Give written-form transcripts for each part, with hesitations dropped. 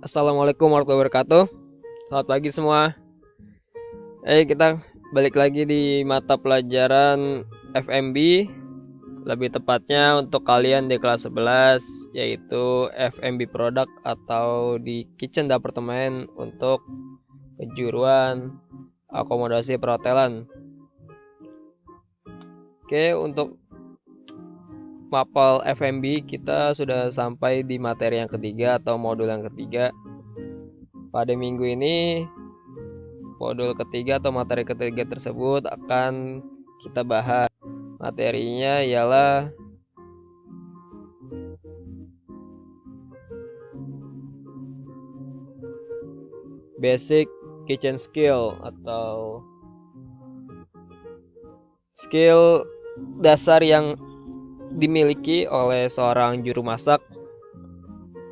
Assalamualaikum warahmatullahi wabarakatuh. Selamat pagi semua. Kita balik lagi di mata pelajaran FMB. Lebih tepatnya untuk kalian di kelas 11, yaitu FMB Product atau di Kitchen Department untuk kejuruan akomodasi perhotelan. Untuk mapel FMB kita sudah sampai di materi yang ketiga atau modul yang ketiga. Pada minggu ini modul ketiga atau materi ketiga tersebut akan kita bahas. Materinya ialah basic kitchen skill atau skill dasar yang dimiliki oleh seorang juru masak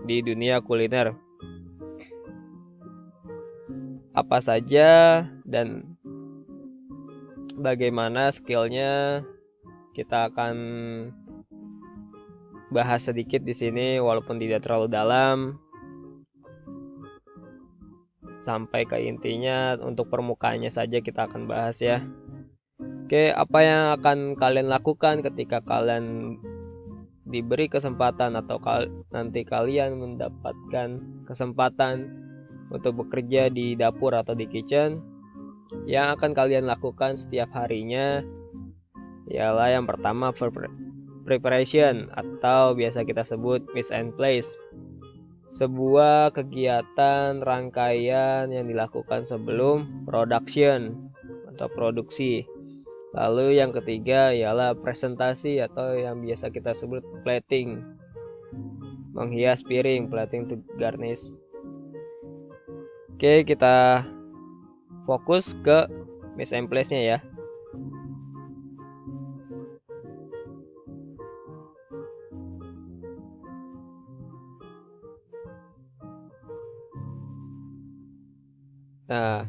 di dunia kuliner. Apa saja dan bagaimana skillnya kita akan bahas sedikit di sini, walaupun tidak terlalu dalam. Sampai ke intinya, untuk permukaannya saja kita akan bahas ya. Apa yang akan kalian lakukan ketika kalian diberi kesempatan atau nanti kalian mendapatkan kesempatan untuk bekerja di dapur atau di kitchen? Yang akan kalian lakukan setiap harinya ialah yang pertama preparation atau biasa kita sebut mise en place. Sebuah kegiatan rangkaian yang dilakukan sebelum production atau produksi. Lalu yang ketiga ialah presentasi atau yang biasa kita sebut plating. Menghias piring, plating to garnish. Kita fokus ke mise en place-nya ya. Nah,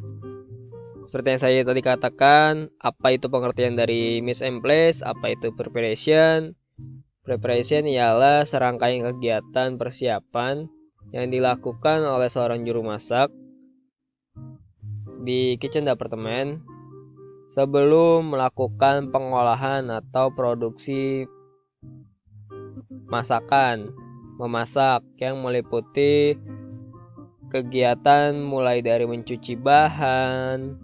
seperti yang saya tadi katakan, apa itu pengertian dari mise en place, apa itu preparation? Preparation ialah serangkaian kegiatan persiapan yang dilakukan oleh seorang juru masak di kitchen department sebelum melakukan pengolahan atau produksi masakan, memasak yang meliputi kegiatan mulai dari mencuci bahan,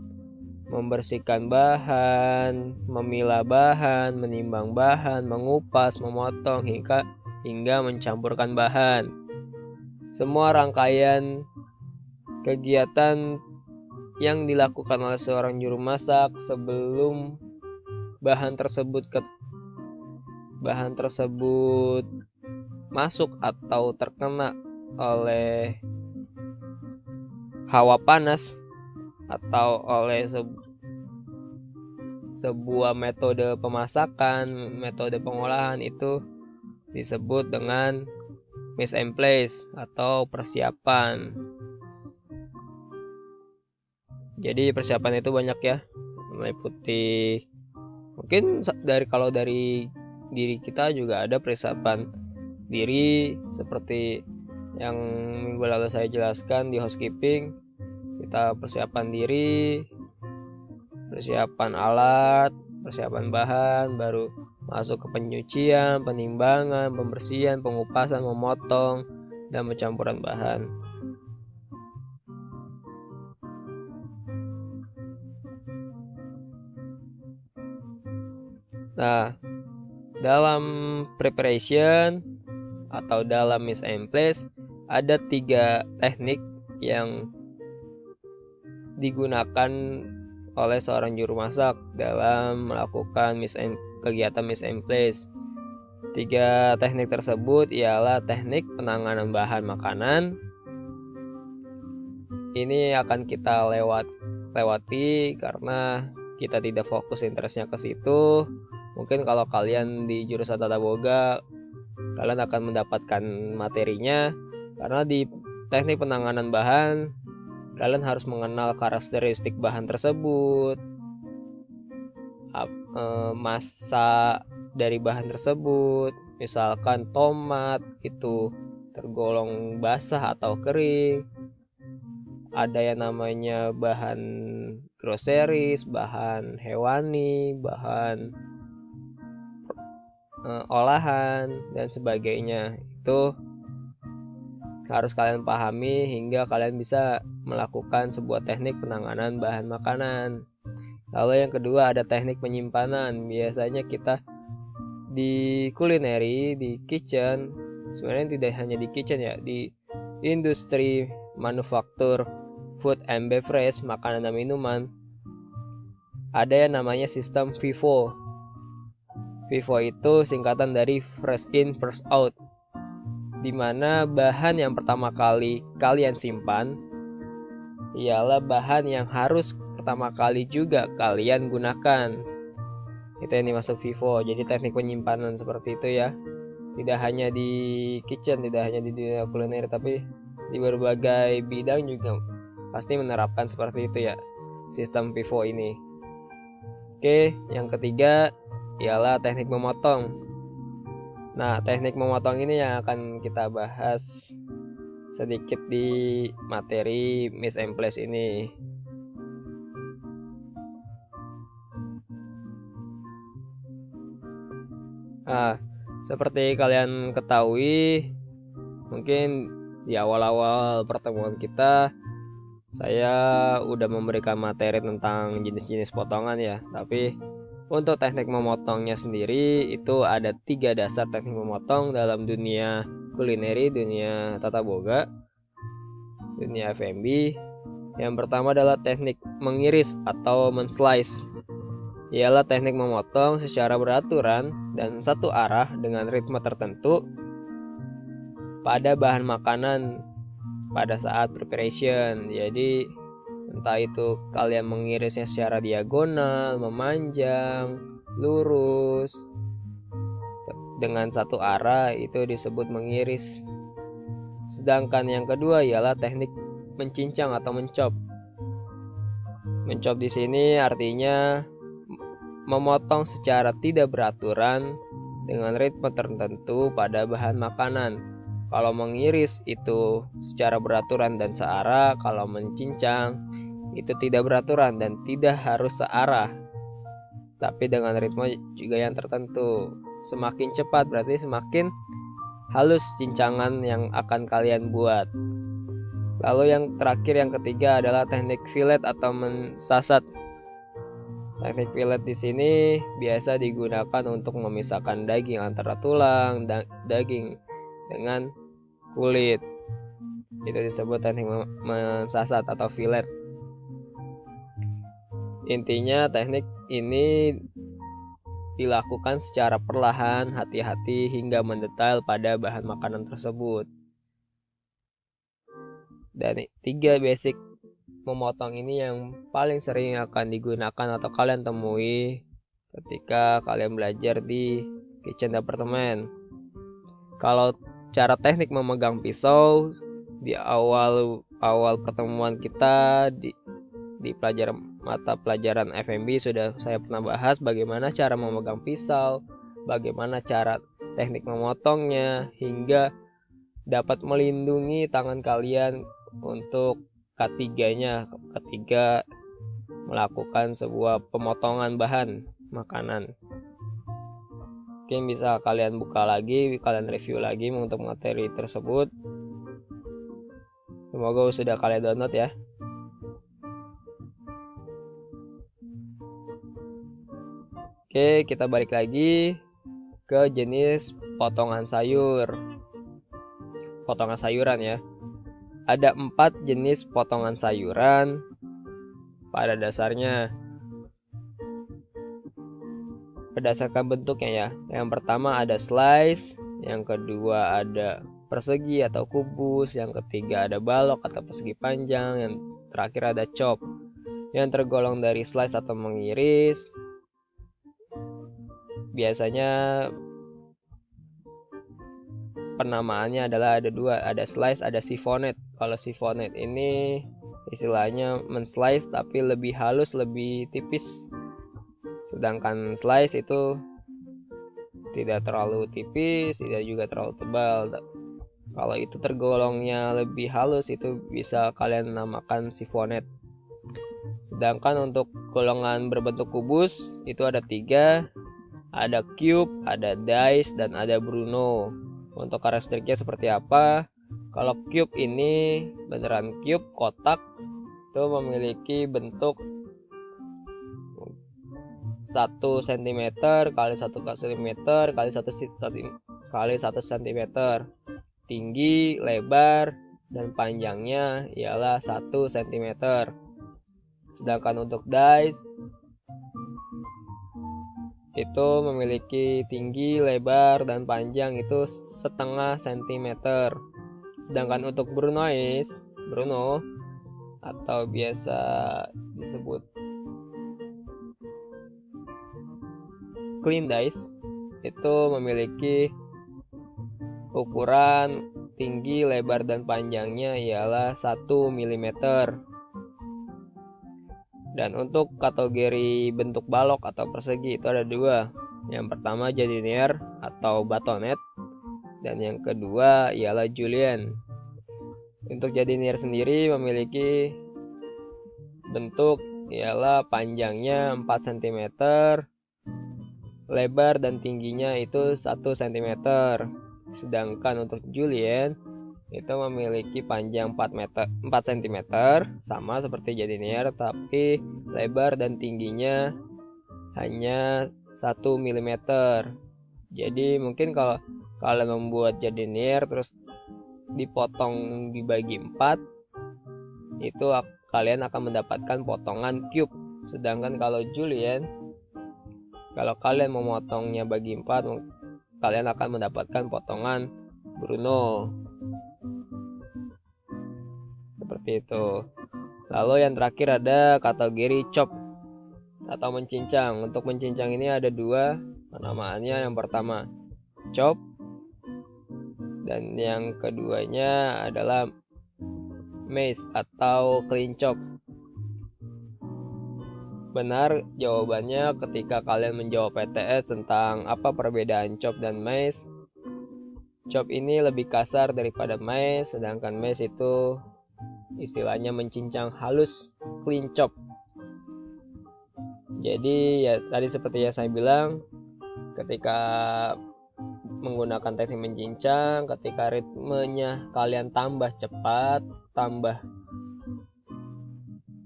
membersihkan bahan, memilah bahan, menimbang bahan, mengupas, memotong hingga mencampurkan bahan. Semua rangkaian kegiatan yang dilakukan oleh seorang juru masak sebelum bahan tersebut masuk atau terkena oleh hawa panas atau oleh sebuah metode pemasakan, metode pengolahan, itu disebut dengan mise en place atau persiapan. Jadi persiapan itu banyak ya, meliputi mungkin dari diri kita juga ada persiapan diri seperti yang minggu lalu saya jelaskan di housekeeping. Kita persiapan diri, persiapan alat, persiapan bahan, baru masuk ke penyucian, penimbangan, pembersihan, pengupasan, memotong, dan pencampuran bahan. Nah, dalam preparation atau dalam mise en place ada 3 teknik yang digunakan oleh seorang juru masak dalam melakukan kegiatan mise en place. 3 teknik tersebut ialah teknik penanganan bahan makanan. Ini akan kita lewati karena kita tidak fokus interestnya ke situ. Mungkin kalau kalian di jurusan tata boga, kalian akan mendapatkan materinya, karena di teknik penanganan bahan kalian harus mengenal karakteristik bahan tersebut, masa dari bahan tersebut. Misalkan tomat itu tergolong basah atau kering. Ada yang namanya bahan groceries, bahan hewani, bahan olahan dan sebagainya. Itu harus kalian pahami hingga kalian bisa melakukan sebuah teknik penanganan bahan makanan. Lalu yang kedua ada teknik penyimpanan. Biasanya kita di kulineri, di kitchen, sebenarnya tidak hanya di kitchen ya, di industri manufaktur food and beverage, makanan dan minuman, ada yang namanya sistem FIFO. FIFO itu singkatan dari fresh in first out, di mana bahan yang pertama kali kalian simpan ialah bahan yang harus pertama kali juga kalian gunakan. Itu yang dimaksud FIFO. Jadi teknik penyimpanan seperti itu ya. Tidak hanya di kitchen, tidak hanya di dunia kuliner, tapi di berbagai bidang juga pasti menerapkan seperti itu ya, sistem FIFO ini. Oke, yang ketiga ialah teknik memotong. Nah, teknik memotong ini yang akan kita bahas sedikit di materi mise en place ini. Nah, seperti kalian ketahui, mungkin di awal-awal pertemuan kita saya udah memberikan materi tentang jenis-jenis potongan ya. Tapi untuk teknik memotongnya sendiri itu ada 3 dasar teknik memotong dalam dunia kulineri, dunia tata boga, dunia F&B. Yang pertama adalah teknik mengiris atau menslice. Ialah teknik memotong secara beraturan dan satu arah dengan ritme tertentu pada bahan makanan pada saat preparation. Jadi entah itu kalian mengirisnya secara diagonal, memanjang, lurus, dengan satu arah, itu disebut mengiris. Sedangkan yang kedua ialah teknik mencincang atau mencop. Mencop di sini artinya memotong secara tidak beraturan dengan ritme tertentu pada bahan makanan. Kalau mengiris itu secara beraturan dan searah, kalau mencincang itu tidak beraturan dan tidak harus searah, tapi dengan ritme juga yang tertentu. Semakin cepat berarti semakin halus cincangan yang akan kalian buat. Lalu yang terakhir, yang ketiga adalah teknik fillet atau mensasat. Teknik fillet di sini biasa digunakan untuk memisahkan daging antara tulang dan daging dengan kulit. Itu disebut teknik mensasat atau fillet. Intinya teknik ini dilakukan secara perlahan, hati-hati hingga mendetail pada bahan makanan tersebut. Dan 3 basic memotong ini yang paling sering akan digunakan atau kalian temui ketika kalian belajar di kitchen department. Kalau cara teknik memegang pisau di awal pertemuan kita di mata pelajaran F&B sudah saya pernah bahas bagaimana cara memegang pisau, bagaimana cara teknik memotongnya, hingga dapat melindungi tangan kalian untuk ketiganya ketika melakukan sebuah pemotongan bahan makanan. Mungkin bisa kalian buka lagi, kalian review lagi untuk materi tersebut. Semoga sudah kalian download ya. Oke, kita balik lagi ke jenis potongan sayur. Potongan sayuran ya. Ada 4 jenis potongan sayuran pada dasarnya berdasarkan bentuknya ya. Yang pertama ada slice, yang kedua ada persegi atau kubus, yang ketiga ada balok atau persegi panjang, yang terakhir ada chop. Yang tergolong dari slice atau mengiris biasanya penamaannya adalah ada 2, ada slice, ada siphonet. Kalau siphonet ini istilahnya menslice tapi lebih halus, lebih tipis. Sedangkan slice itu tidak terlalu tipis, tidak juga terlalu tebal. Kalau itu tergolongnya lebih halus, itu bisa kalian namakan sifonet. Sedangkan untuk golongan berbentuk kubus itu ada 3, ada cube, ada dice, dan ada Bruno. Untuk karakteristiknya seperti apa? Kalau cube ini beneran cube, kotak, itu memiliki bentuk 1 cm kali 1 cm kali 1 cm, tinggi, lebar, dan panjangnya ialah 1 cm. Sedangkan untuk dice itu memiliki tinggi, lebar, dan panjang itu 0,5 cm. Sedangkan untuk Bruno atau biasa disebut clean dice itu memiliki ukuran tinggi, lebar, dan panjangnya ialah 1 mm. Dan untuk kategori bentuk balok atau persegi itu ada 2. Yang pertama jardinier atau batonet, dan yang kedua ialah julienne. Untuk jardinier sendiri memiliki bentuk ialah panjangnya 4 cm, lebar dan tingginya itu 1 cm. Sedangkan untuk julienne itu memiliki panjang 4 cm, sama seperti jardinier, tapi lebar dan tingginya hanya 1 mm. Jadi mungkin kalau kalian membuat jardinier terus dipotong dibagi 4, itu kalian akan mendapatkan potongan cube. Sedangkan kalau julienne, kalau kalian memotongnya bagi 4, kalian akan mendapatkan potongan Bruno. Seperti itu. Lalu yang terakhir ada kategori chop atau mencincang. Untuk mencincang ini ada 2 penamaannya. Yang pertama chop, dan yang keduanya adalah mace atau clean chop. Benar jawabannya ketika kalian menjawab PTS tentang apa perbedaan chop dan mace. Chop ini lebih kasar daripada mace, sedangkan mace itu istilahnya mencincang halus, clean chop. Jadi ya tadi seperti yang saya bilang, ketika menggunakan teknik mencincang, ketika ritmenya kalian tambah cepat, tambah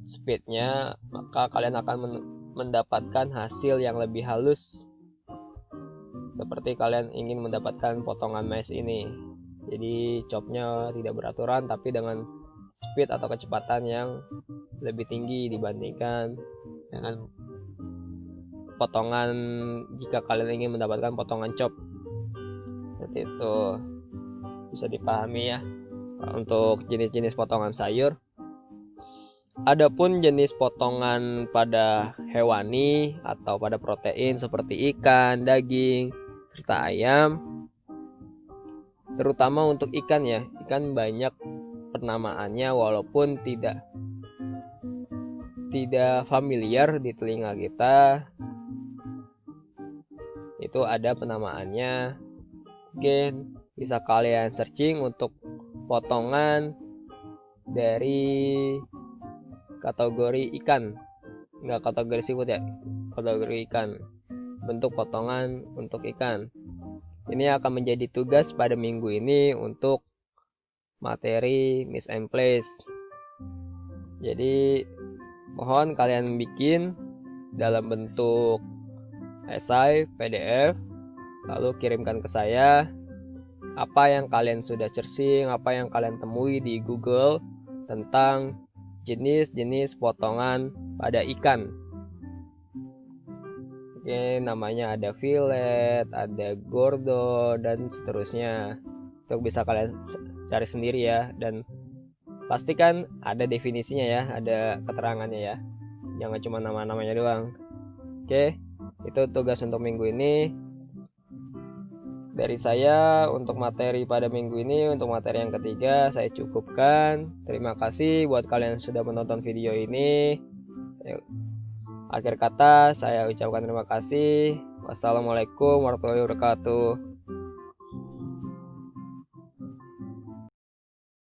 speednya, maka kalian akan mendapatkan hasil yang lebih halus, seperti kalian ingin mendapatkan potongan mace ini. Jadi chopnya tidak beraturan, tapi dengan speed atau kecepatan yang lebih tinggi dibandingkan dengan potongan jika kalian ingin mendapatkan potongan chop. Seperti itu, bisa dipahami ya untuk jenis-jenis potongan sayur. Adapun jenis potongan pada hewani atau pada protein seperti ikan, daging, serta ayam, terutama untuk ikan ya, ikan banyak penamaannya walaupun tidak familiar di telinga kita. Itu ada penamaannya. Mungkin bisa kalian searching untuk potongan dari kategori ikan, enggak kategori seafood ya, kategori ikan, bentuk potongan untuk ikan. Ini akan menjadi tugas pada minggu ini untuk materi Miss and Place. Jadi mohon kalian bikin dalam bentuk esai PDF, lalu kirimkan ke saya apa yang kalian sudah searching, apa yang kalian temui di Google tentang jenis-jenis potongan pada ikan. Oke, namanya ada fillet, ada gordo, dan seterusnya. Itu bisa kalian cari sendiri ya, dan pastikan ada definisinya ya, ada keterangannya ya. Jangan cuma nama-namanya doang. Oke, itu tugas untuk minggu ini. Dari saya untuk materi pada minggu ini, untuk materi yang ketiga saya cukupkan. Terima kasih buat kalian yang sudah menonton video ini. Akhir kata saya ucapkan terima kasih. Wassalamualaikum warahmatullahi wabarakatuh.